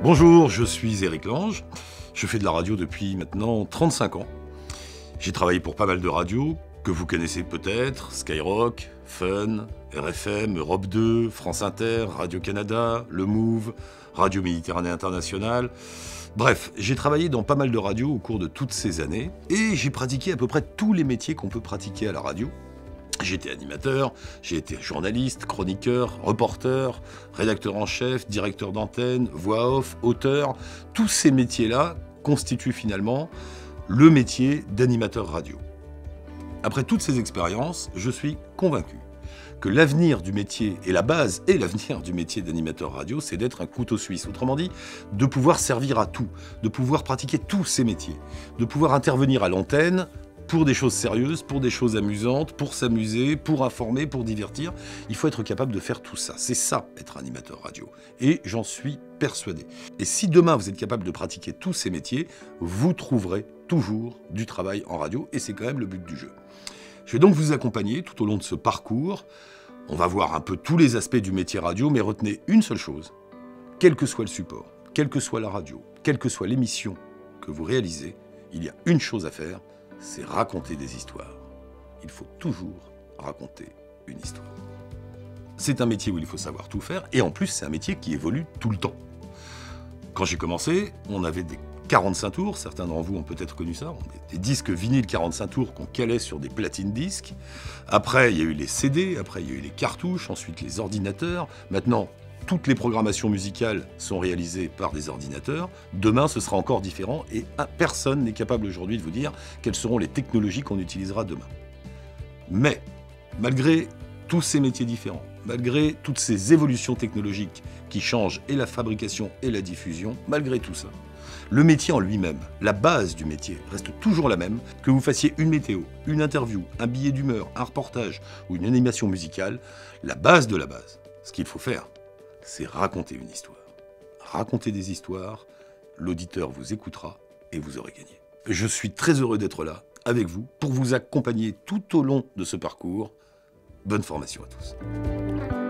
Bonjour, je suis Éric Lange. Je fais de la radio depuis maintenant 35 ans. J'ai travaillé pour pas mal de radios que vous connaissez peut-être, Skyrock, Fun, RFM, Europe 2, France Inter, Radio-Canada, Le Move, Radio Méditerranée Internationale. Bref, j'ai travaillé dans pas mal de radios au cours de toutes ces années et j'ai pratiqué à peu près tous les métiers qu'on peut pratiquer à la radio. J'ai été animateur, j'ai été journaliste, chroniqueur, reporter, rédacteur en chef, directeur d'antenne, voix off, auteur. Tous ces métiers-là constituent finalement le métier d'animateur radio. Après toutes ces expériences, je suis convaincu que l'avenir du métier, et la base et l'avenir du métier d'animateur radio, c'est d'être un couteau suisse. Autrement dit, de pouvoir servir à tout, de pouvoir pratiquer tous ces métiers, de pouvoir intervenir à l'antenne pour des choses sérieuses, pour des choses amusantes, pour s'amuser, pour informer, pour divertir. Il faut être capable de faire tout ça. C'est ça, être animateur radio. Et j'en suis persuadé. Et si demain vous êtes capable de pratiquer tous ces métiers, vous trouverez toujours du travail en radio, et c'est quand même le but du jeu. Je vais donc vous accompagner tout au long de ce parcours. On va voir un peu tous les aspects du métier radio, mais retenez une seule chose. Quel que soit le support, quelle que soit la radio, quelle que soit l'émission que vous réalisez, il y a une chose à faire, c'est raconter des histoires. Il faut toujours raconter une histoire. C'est un métier où il faut savoir tout faire, et en plus, c'est un métier qui évolue tout le temps. Quand j'ai commencé, on avait des 45 tours, certains d'entre vous ont peut-être connu ça, des disques vinyles 45 tours qu'on calait sur des platines disques. Après, il y a eu les CD, après il y a eu les cartouches, ensuite les ordinateurs. Maintenant, toutes les programmations musicales sont réalisées par des ordinateurs. Demain, ce sera encore différent et personne n'est capable aujourd'hui de vous dire quelles seront les technologies qu'on utilisera demain. Mais, malgré tous ces métiers différents, malgré toutes ces évolutions technologiques qui changent et la fabrication et la diffusion, malgré tout ça, le métier en lui-même, la base du métier, reste toujours la même. Que vous fassiez une météo, une interview, un billet d'humeur, un reportage ou une animation musicale, la base de la base, ce qu'il faut faire, c'est raconter une histoire. Raconter des histoires, l'auditeur vous écoutera et vous aurez gagné. Je suis très heureux d'être là, avec vous, pour vous accompagner tout au long de ce parcours. Bonne formation à tous.